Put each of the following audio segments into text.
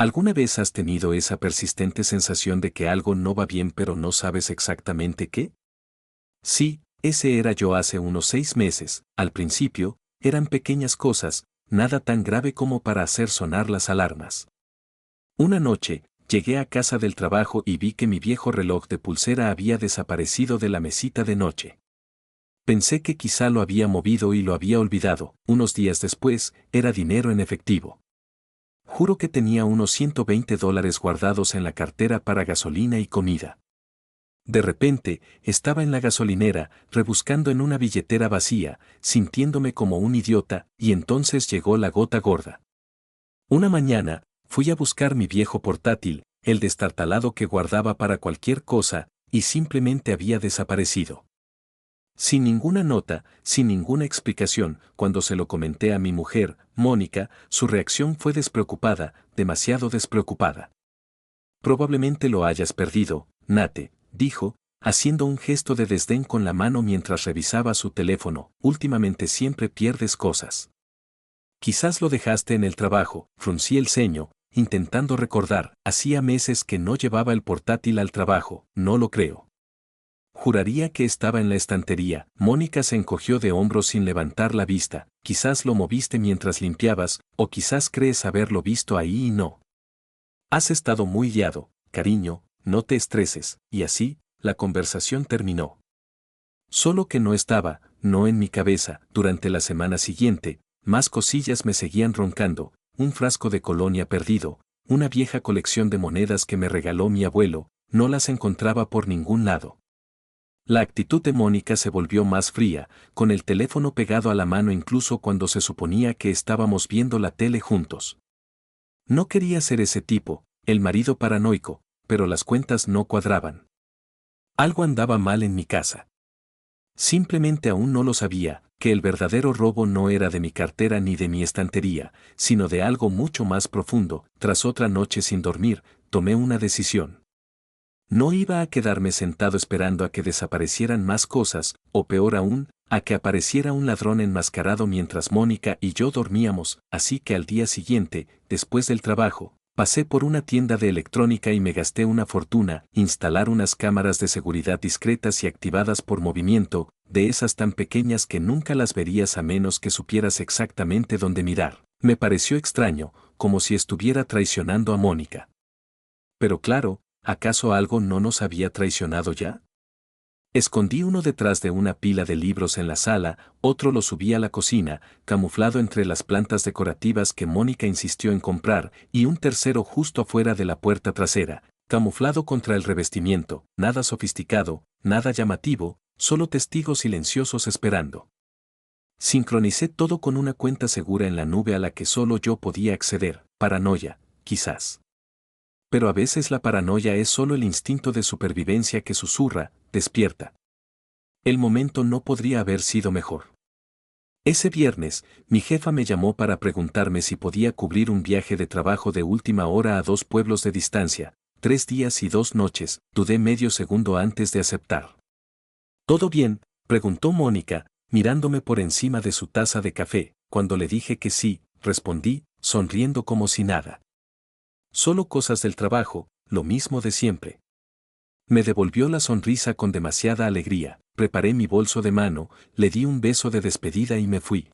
¿Alguna vez has tenido esa persistente sensación de que algo no va bien pero no sabes exactamente qué? Sí, ese era yo hace unos 6 meses. Al principio, eran pequeñas cosas, nada tan grave como para hacer sonar las alarmas. Una noche, llegué a casa del trabajo y vi que mi viejo reloj de pulsera había desaparecido de la mesita de noche. Pensé que quizá lo había movido y lo había olvidado. Unos días después, era dinero en efectivo. Juro que tenía unos $120 guardados en la cartera para gasolina y comida. De repente, estaba en la gasolinera, rebuscando en una billetera vacía, sintiéndome como un idiota, y entonces llegó la gota gorda. Una mañana, fui a buscar mi viejo portátil, el destartalado que guardaba para cualquier cosa, y simplemente había desaparecido. Sin ninguna nota, sin ninguna explicación, cuando se lo comenté a mi mujer, Mónica, su reacción fue despreocupada, demasiado despreocupada. Probablemente lo hayas perdido, Nate, dijo, haciendo un gesto de desdén con la mano mientras revisaba su teléfono. Últimamente siempre pierdes cosas. Quizás lo dejaste en el trabajo, fruncí el ceño, intentando recordar. Hacía meses que no llevaba el portátil al trabajo, no lo creo. Juraría que estaba en la estantería. Mónica se encogió de hombros sin levantar la vista. Quizás lo moviste mientras limpiabas, o quizás crees haberlo visto ahí y no. Has estado muy liado, cariño, no te estreses, y así, la conversación terminó. Solo que no estaba, no en mi cabeza. Durante la semana siguiente, más cosillas me seguían roncando, un frasco de colonia perdido, una vieja colección de monedas que me regaló mi abuelo, no las encontraba por ningún lado. La actitud de Mónica se volvió más fría, con el teléfono pegado a la mano incluso cuando se suponía que estábamos viendo la tele juntos. No quería ser ese tipo, el marido paranoico, pero las cuentas no cuadraban. Algo andaba mal en mi casa. Simplemente aún no lo sabía, que el verdadero robo no era de mi cartera ni de mi estantería, sino de algo mucho más profundo. Tras otra noche sin dormir, tomé una decisión. No iba a quedarme sentado esperando a que desaparecieran más cosas, o peor aún, a que apareciera un ladrón enmascarado mientras Mónica y yo dormíamos, así que al día siguiente, después del trabajo, pasé por una tienda de electrónica y me gasté una fortuna, instalar unas cámaras de seguridad discretas y activadas por movimiento, de esas tan pequeñas que nunca las verías a menos que supieras exactamente dónde mirar. Me pareció extraño, como si estuviera traicionando a Mónica. Pero claro, ¿acaso algo no nos había traicionado ya? Escondí uno detrás de una pila de libros en la sala, otro lo subí a la cocina, camuflado entre las plantas decorativas que Mónica insistió en comprar, y un tercero justo afuera de la puerta trasera, camuflado contra el revestimiento, nada sofisticado, nada llamativo, solo testigos silenciosos esperando. Sincronicé todo con una cuenta segura en la nube a la que solo yo podía acceder. Paranoia, quizás. Pero a veces la paranoia es solo el instinto de supervivencia que susurra, despierta. El momento no podría haber sido mejor. Ese viernes, mi jefa me llamó para preguntarme si podía cubrir un viaje de trabajo de última hora a 2 pueblos de distancia, 3 días y 2 noches. Dudé medio segundo antes de aceptar. ¿Todo bien?, preguntó Mónica, mirándome por encima de su taza de café. Cuando le dije que sí, respondí, sonriendo como si nada. Solo cosas del trabajo, lo mismo de siempre. Me devolvió la sonrisa con demasiada alegría, preparé mi bolso de mano, le di un beso de despedida y me fui.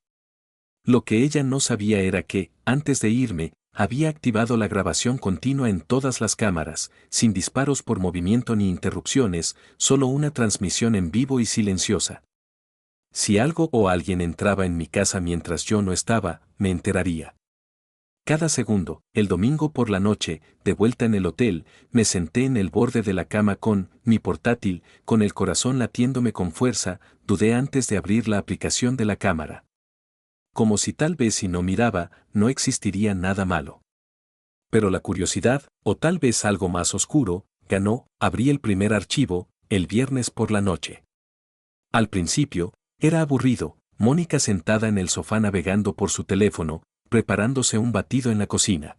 Lo que ella no sabía era que, antes de irme, había activado la grabación continua en todas las cámaras, sin disparos por movimiento ni interrupciones, solo una transmisión en vivo y silenciosa. Si algo o alguien entraba en mi casa mientras yo no estaba, me enteraría. Cada segundo. El domingo por la noche, de vuelta en el hotel, me senté en el borde de la cama con mi portátil, con el corazón latiéndome con fuerza, dudé antes de abrir la aplicación de la cámara. Como si tal vez si no miraba, no existiría nada malo. Pero la curiosidad, o tal vez algo más oscuro, ganó. Abrí el primer archivo, el viernes por la noche. Al principio, era aburrido, Mónica sentada en el sofá navegando por su teléfono, preparándose un batido en la cocina.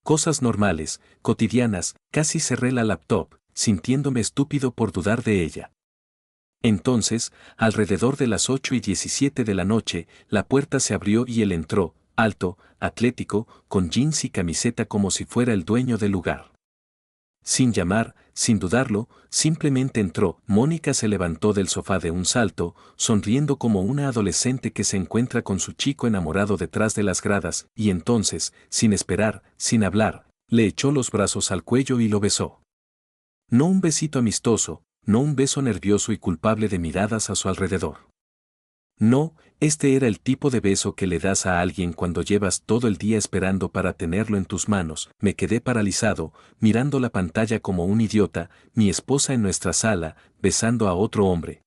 Cosas normales, cotidianas. Casi cerré la laptop, sintiéndome estúpido por dudar de ella. Entonces, alrededor de las 8:17 de la noche, la puerta se abrió y él entró, alto, atlético, con jeans y camiseta como si fuera el dueño del lugar. Sin llamar, sin dudarlo, simplemente entró. Mónica se levantó del sofá de un salto, sonriendo como una adolescente que se encuentra con su chico enamorado detrás de las gradas, y entonces, sin esperar, sin hablar, le echó los brazos al cuello y lo besó. No un besito amistoso, no un beso nervioso y culpable de miradas a su alrededor. No, este era el tipo de beso que le das a alguien cuando llevas todo el día esperando para tenerlo en tus manos. Me quedé paralizado, mirando la pantalla como un idiota, mi esposa en nuestra sala, besando a otro hombre.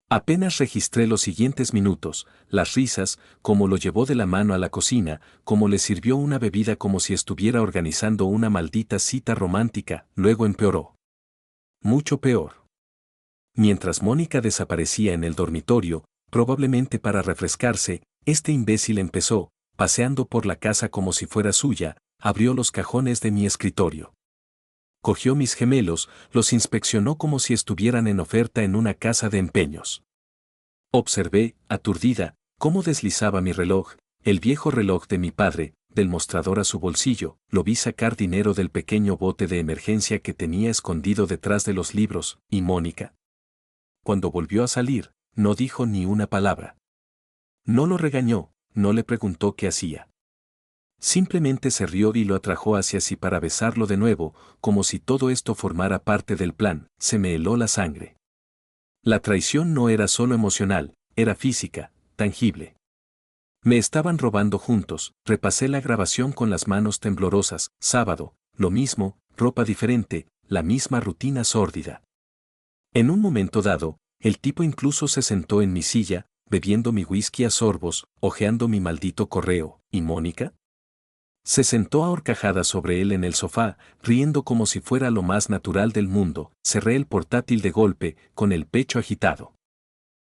Apenas registré los siguientes minutos, las risas, cómo lo llevó de la mano a la cocina, cómo le sirvió una bebida como si estuviera organizando una maldita cita romántica, luego empeoró. Mucho peor. Mientras Mónica desaparecía en el dormitorio, probablemente para refrescarse, este imbécil empezó, paseando por la casa como si fuera suya, abrió los cajones de mi escritorio. Cogió mis gemelos, los inspeccionó como si estuvieran en oferta en una casa de empeños. Observé, aturdida, cómo deslizaba mi reloj, el viejo reloj de mi padre, del mostrador a su bolsillo, lo vi sacar dinero del pequeño bote de emergencia que tenía escondido detrás de los libros, y Mónica. Cuando volvió a salir, no dijo ni una palabra. No lo regañó, no le preguntó qué hacía. Simplemente se rió y lo atrajo hacia sí para besarlo de nuevo, como si todo esto formara parte del plan. Se me heló la sangre. La traición no era solo emocional, era física, tangible. Me estaban robando juntos. Repasé la grabación con las manos temblorosas. Sábado, lo mismo, ropa diferente, la misma rutina sórdida. En un momento dado, el tipo incluso se sentó en mi silla, bebiendo mi whisky a sorbos, hojeando mi maldito correo. ¿Y Mónica? Se sentó a horcajadas sobre él en el sofá, riendo como si fuera lo más natural del mundo. Cerré el portátil de golpe, con el pecho agitado.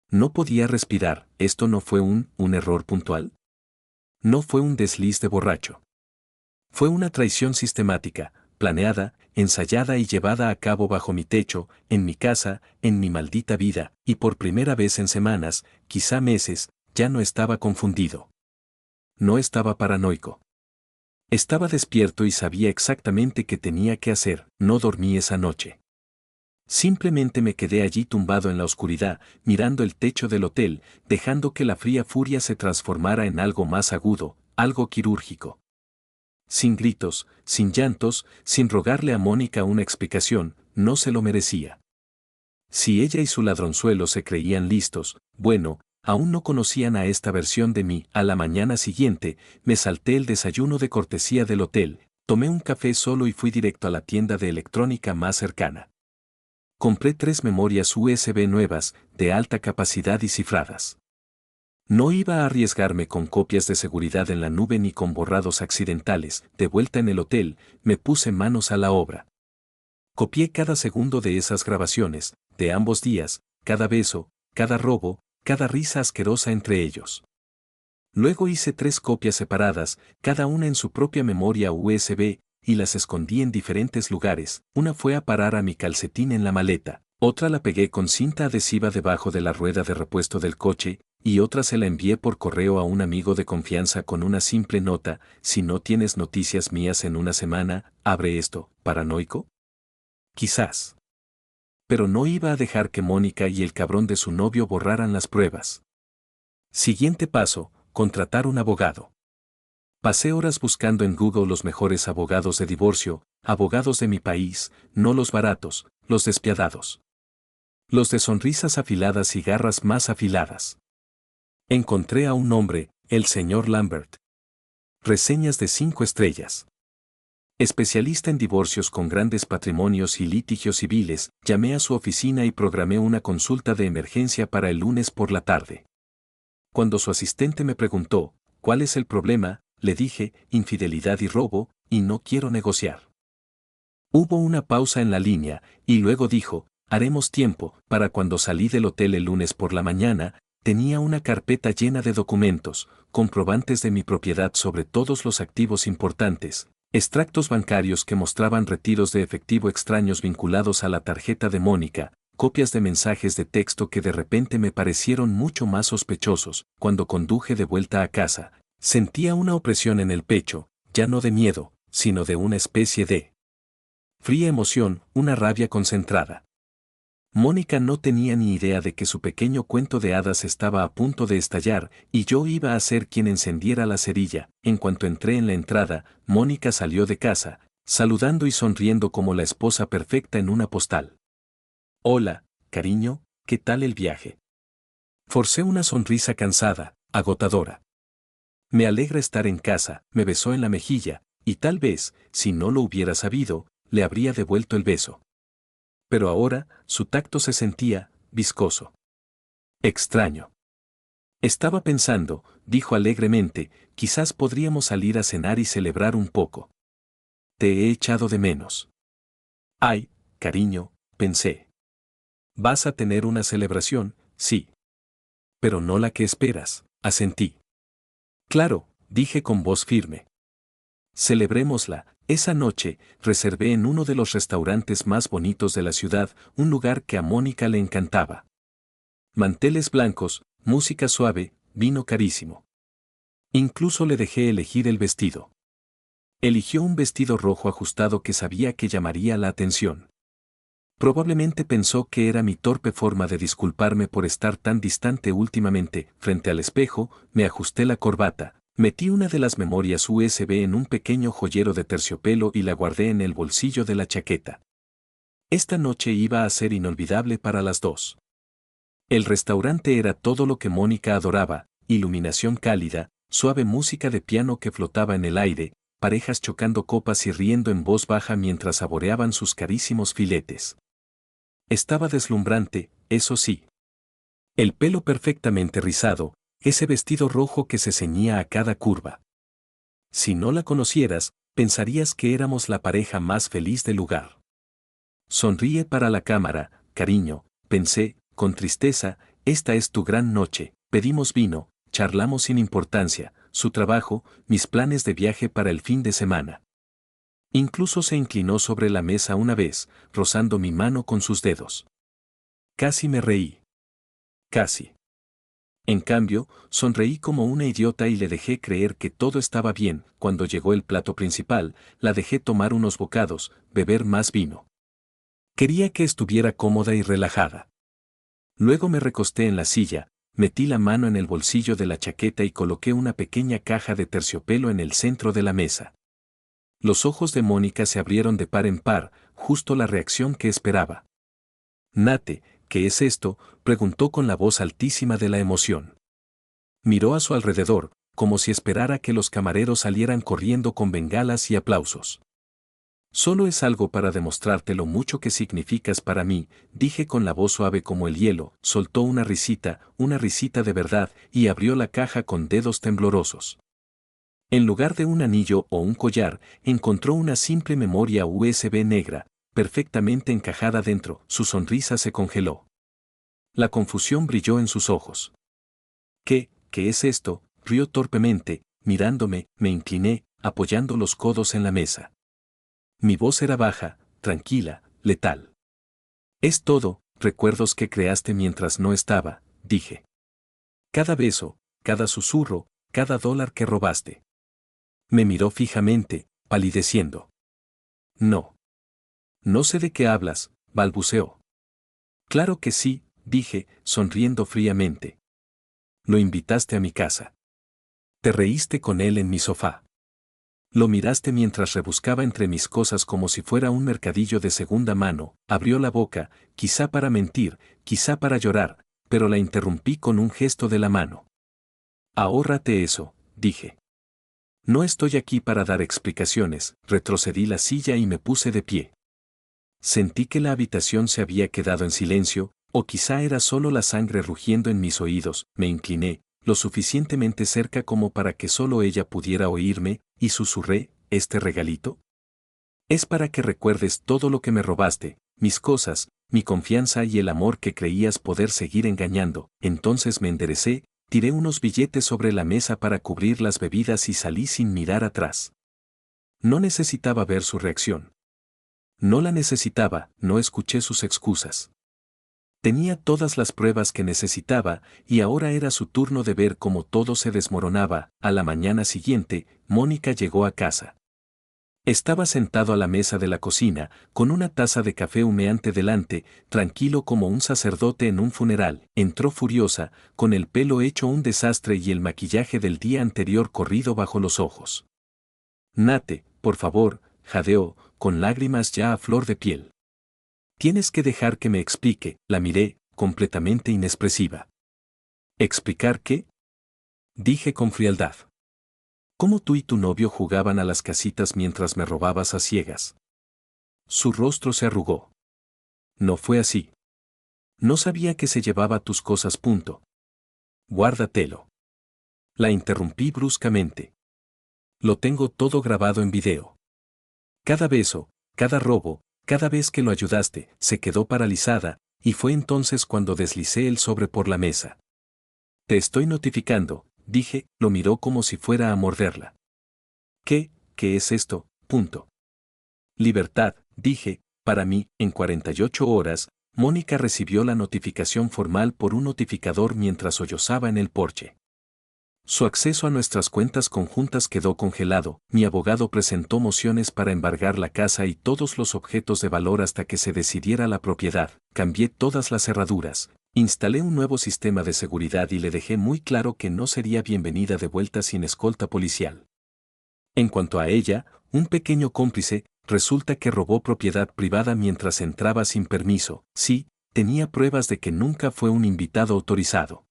No podía respirar. ¿Esto no fue un error puntual? No fue un desliz de borracho. Fue una traición sistemática, planeada, ensayada y llevada a cabo bajo mi techo, en mi casa, en mi maldita vida, y por primera vez en semanas, quizá meses, ya no estaba confundido. No estaba paranoico. Estaba despierto y sabía exactamente qué tenía que hacer. No dormí esa noche. Simplemente me quedé allí tumbado en la oscuridad, mirando el techo del hotel, dejando que la fría furia se transformara en algo más agudo, algo quirúrgico. Sin gritos, sin llantos, sin rogarle a Mónica una explicación, no se lo merecía. Si ella y su ladronzuelo se creían listos, bueno, aún no conocían a esta versión de mí. A la mañana siguiente, me salté el desayuno de cortesía del hotel, tomé un café solo y fui directo a la tienda de electrónica más cercana. Compré 3 memorias USB nuevas, de alta capacidad y cifradas. No iba a arriesgarme con copias de seguridad en la nube ni con borrados accidentales. De vuelta en el hotel, me puse manos a la obra. Copié cada segundo de esas grabaciones, de ambos días, cada beso, cada robo, cada risa asquerosa entre ellos. Luego hice 3 copias separadas, cada una en su propia memoria USB, y las escondí en diferentes lugares. Una fue a parar a mi calcetín en la maleta, otra la pegué con cinta adhesiva debajo de la rueda de repuesto del coche, y otra se la envié por correo a un amigo de confianza con una simple nota: si no tienes noticias mías en una semana, abre esto. ¿Paranoico? Quizás. Pero no iba a dejar que Mónica y el cabrón de su novio borraran las pruebas. Siguiente paso: contratar un abogado. Pasé horas buscando en Google los mejores abogados de divorcio, abogados de mi país, no los baratos, los despiadados. Los de sonrisas afiladas y garras más afiladas. Encontré a un hombre, el señor Lambert. Reseñas de 5 estrellas. Especialista en divorcios con grandes patrimonios y litigios civiles. Llamé a su oficina y programé una consulta de emergencia para el lunes por la tarde. Cuando su asistente me preguntó, ¿cuál es el problema?, le dije, infidelidad y robo, y no quiero negociar. Hubo una pausa en la línea, y luego dijo, haremos tiempo. Para cuando salí del hotel el lunes por la mañana, tenía una carpeta llena de documentos, comprobantes de mi propiedad sobre todos los activos importantes, extractos bancarios que mostraban retiros de efectivo extraños vinculados a la tarjeta de Mónica, copias de mensajes de texto que de repente me parecieron mucho más sospechosos. Cuando conduje de vuelta a casa, Sentía una opresión en el pecho, ya no de miedo, sino de una especie de fría emoción, una rabia concentrada. Mónica no tenía ni idea de que su pequeño cuento de hadas estaba a punto de estallar, y yo iba a ser quien encendiera la cerilla. En cuanto entré en la entrada, Mónica salió de casa, saludando y sonriendo como la esposa perfecta en una postal. Hola, cariño, ¿qué tal el viaje? Forcé una sonrisa cansada, agotadora. Me alegra estar en casa, me besó en la mejilla, y tal vez, si no lo hubiera sabido, le habría devuelto el beso. Pero ahora, su tacto se sentía viscoso. Extraño. Estaba pensando, dijo alegremente, quizás podríamos salir a cenar y celebrar un poco. Te he echado de menos. Ay, cariño, pensé. Vas a tener una celebración, sí. Pero no la que esperas, asentí. Claro, dije con voz firme. Celebrémosla. Esa noche, reservé en uno de los restaurantes más bonitos de la ciudad, un lugar que a Mónica le encantaba. Manteles blancos, música suave, vino carísimo. Incluso le dejé elegir el vestido. Eligió un vestido rojo ajustado que sabía que llamaría la atención. Probablemente pensó que era mi torpe forma de disculparme por estar tan distante últimamente. Frente al espejo, me ajusté la corbata, metí una de las memorias USB en un pequeño joyero de terciopelo y la guardé en el bolsillo de la chaqueta. Esta noche iba a ser inolvidable para las dos. El restaurante era todo lo que Mónica adoraba: iluminación cálida, suave música de piano que flotaba en el aire, parejas chocando copas y riendo en voz baja mientras saboreaban sus carísimos filetes. Estaba deslumbrante, eso sí. El pelo perfectamente rizado, ese vestido rojo que se ceñía a cada curva. Si no la conocieras, pensarías que éramos la pareja más feliz del lugar. Sonríe para la cámara, cariño, pensé, con tristeza, esta es tu gran noche. Pedimos vino, charlamos sin importancia, su trabajo, mis planes de viaje para el fin de semana. Incluso se inclinó sobre la mesa una vez, rozando mi mano con sus dedos. Casi me reí. Casi. En cambio, sonreí como una idiota y le dejé creer que todo estaba bien. Cuando llegó el plato principal, la dejé tomar unos bocados, beber más vino. Quería que estuviera cómoda y relajada. Luego me recosté en la silla, metí la mano en el bolsillo de la chaqueta y coloqué una pequeña caja de terciopelo en el centro de la mesa. Los ojos de Mónica se abrieron de par en par, justo la reacción que esperaba. Nate, ¿qué es esto?, preguntó con la voz altísima de la emoción. Miró a su alrededor, como si esperara que los camareros salieran corriendo con bengalas y aplausos. Solo es algo para demostrarte lo mucho que significas para mí, dije con la voz suave como el hielo. Soltó una risita de verdad, y abrió la caja con dedos temblorosos. En lugar de un anillo o un collar, encontró una simple memoria USB negra, perfectamente encajada dentro. Su sonrisa se congeló. La confusión brilló en sus ojos. ¿Qué es esto?, rió torpemente, mirándome. Me incliné, apoyando los codos en la mesa. Mi voz era baja, tranquila, letal. Es todo, recuerdos que creaste mientras no estaba, dije. Cada beso, cada susurro, cada dólar que robaste. Me miró fijamente, palideciendo. No. No sé de qué hablas, balbuceó. Claro que sí, dije, sonriendo fríamente. Lo invitaste a mi casa. Te reíste con él en mi sofá. Lo miraste mientras rebuscaba entre mis cosas como si fuera un mercadillo de segunda mano. Abrió la boca, quizá para mentir, quizá para llorar, pero la interrumpí con un gesto de la mano. Ahórrate eso, dije. No estoy aquí para dar explicaciones. Retrocedí la silla y me puse de pie. Sentí que la habitación se había quedado en silencio, o quizá era solo la sangre rugiendo en mis oídos. Me incliné, lo suficientemente cerca como para que solo ella pudiera oírme, y susurré: ¿este regalito? Es para que recuerdes todo lo que me robaste, mis cosas, mi confianza y el amor que creías poder seguir engañando. Entonces me enderecé, tiré unos billetes sobre la mesa para cubrir las bebidas y salí sin mirar atrás. No necesitaba ver su reacción. No la necesitaba, no escuché sus excusas. Tenía todas las pruebas que necesitaba y ahora era su turno de ver cómo todo se desmoronaba. A la mañana siguiente, Mónica llegó a casa. Estaba sentado a la mesa de la cocina, con una taza de café humeante delante, tranquilo como un sacerdote en un funeral. Entró furiosa, con el pelo hecho un desastre y el maquillaje del día anterior corrido bajo los ojos. Nate, por favor, jadeó, con lágrimas ya a flor de piel. Tienes que dejar que me explique, la miré, completamente inexpresiva. ¿Explicar qué? Dije con frialdad. ¿Cómo tú y tu novio jugaban a las casitas mientras me robabas a ciegas? Su rostro se arrugó. No fue así. No sabía que se llevaba tus cosas. Guárdatelo. La interrumpí bruscamente. Lo tengo todo grabado en video. Cada beso, cada robo, cada vez que lo ayudaste, se quedó paralizada, y fue entonces cuando deslicé el sobre por la mesa. Te estoy notificando, dije, lo miró como si fuera a morderla. ¿Qué es esto? Libertad, dije, para mí, en 48 horas, Mónica recibió la notificación formal por un notificador mientras sollozaba en el porche. Su acceso a nuestras cuentas conjuntas quedó congelado, mi abogado presentó mociones para embargar la casa y todos los objetos de valor hasta que se decidiera la propiedad, cambié todas las cerraduras, instalé un nuevo sistema de seguridad y le dejé muy claro que no sería bienvenida de vuelta sin escolta policial. En cuanto a ella, un pequeño cómplice, resulta que robó propiedad privada mientras entraba sin permiso, sí, tenía pruebas de que nunca fue un invitado autorizado.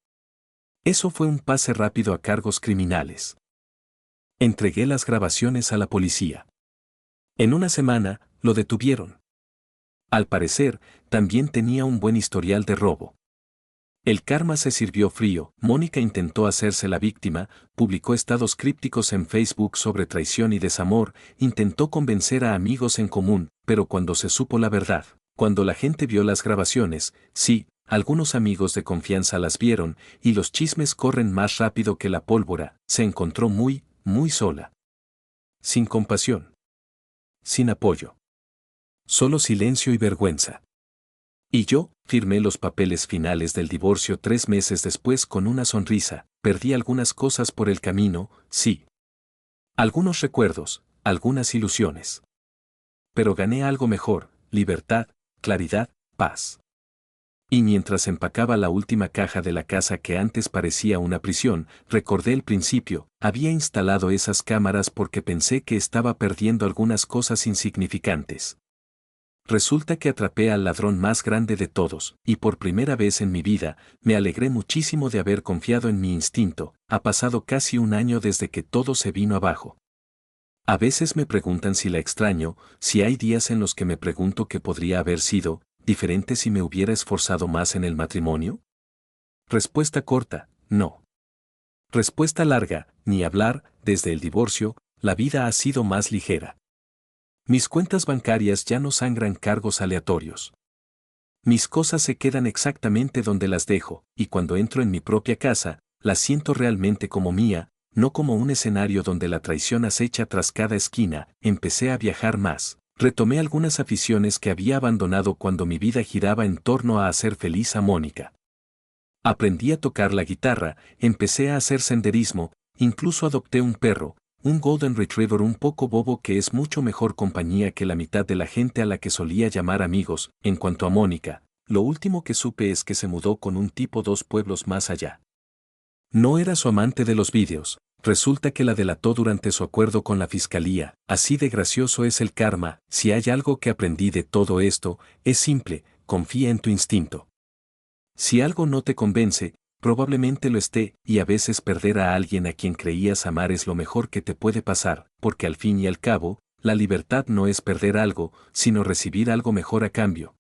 Eso fue un pase rápido a cargos criminales. Entregué las grabaciones a la policía. En una semana, lo detuvieron. Al parecer, también tenía un buen historial de robo. El karma se sirvió frío, Mónica intentó hacerse la víctima, publicó estados crípticos en Facebook sobre traición y desamor, intentó convencer a amigos en común, pero cuando se supo la verdad, cuando la gente vio las grabaciones, sí, algunos amigos de confianza las vieron, y los chismes corren más rápido que la pólvora, se encontró muy sola. Sin compasión. Sin apoyo. Solo silencio y vergüenza. Y yo, firmé los papeles finales del divorcio 3 meses después con una sonrisa, perdí algunas cosas por el camino, sí. Algunos recuerdos, algunas ilusiones. Pero gané algo mejor, libertad, claridad, paz. Y mientras empacaba la última caja de la casa que antes parecía una prisión, recordé el principio, había instalado esas cámaras porque pensé que estaba perdiendo algunas cosas insignificantes. Resulta que atrapé al ladrón más grande de todos, y por primera vez en mi vida, me alegré muchísimo de haber confiado en mi instinto. Ha pasado casi un año desde que todo se vino abajo. A veces me preguntan si la extraño, si hay días en los que me pregunto qué podría haber sido diferente si me hubiera esforzado más en el matrimonio. Respuesta corta, no. Respuesta larga, ni hablar, desde el divorcio, la vida ha sido más ligera. Mis cuentas bancarias ya no sangran cargos aleatorios. Mis cosas se quedan exactamente donde las dejo, y cuando entro en mi propia casa, las siento realmente como mía, no como un escenario donde la traición acecha tras cada esquina. Empecé a viajar más. Retomé algunas aficiones que había abandonado cuando mi vida giraba en torno a hacer feliz a Mónica. Aprendí a tocar la guitarra, empecé a hacer senderismo, incluso adopté un perro, un Golden Retriever un poco bobo que es mucho mejor compañía que la mitad de la gente a la que solía llamar amigos. En cuanto a Mónica, lo último que supe es que se mudó con un tipo 2 pueblos más allá. No era su amante de los vídeos, resulta que la delató durante su acuerdo con la fiscalía. Así de gracioso es el karma. Si hay algo que aprendí de todo esto, es simple, confía en tu instinto. Si algo no te convence, probablemente lo esté, y a veces perder a alguien a quien creías amar es lo mejor que te puede pasar, porque al fin y al cabo, la libertad no es perder algo, sino recibir algo mejor a cambio.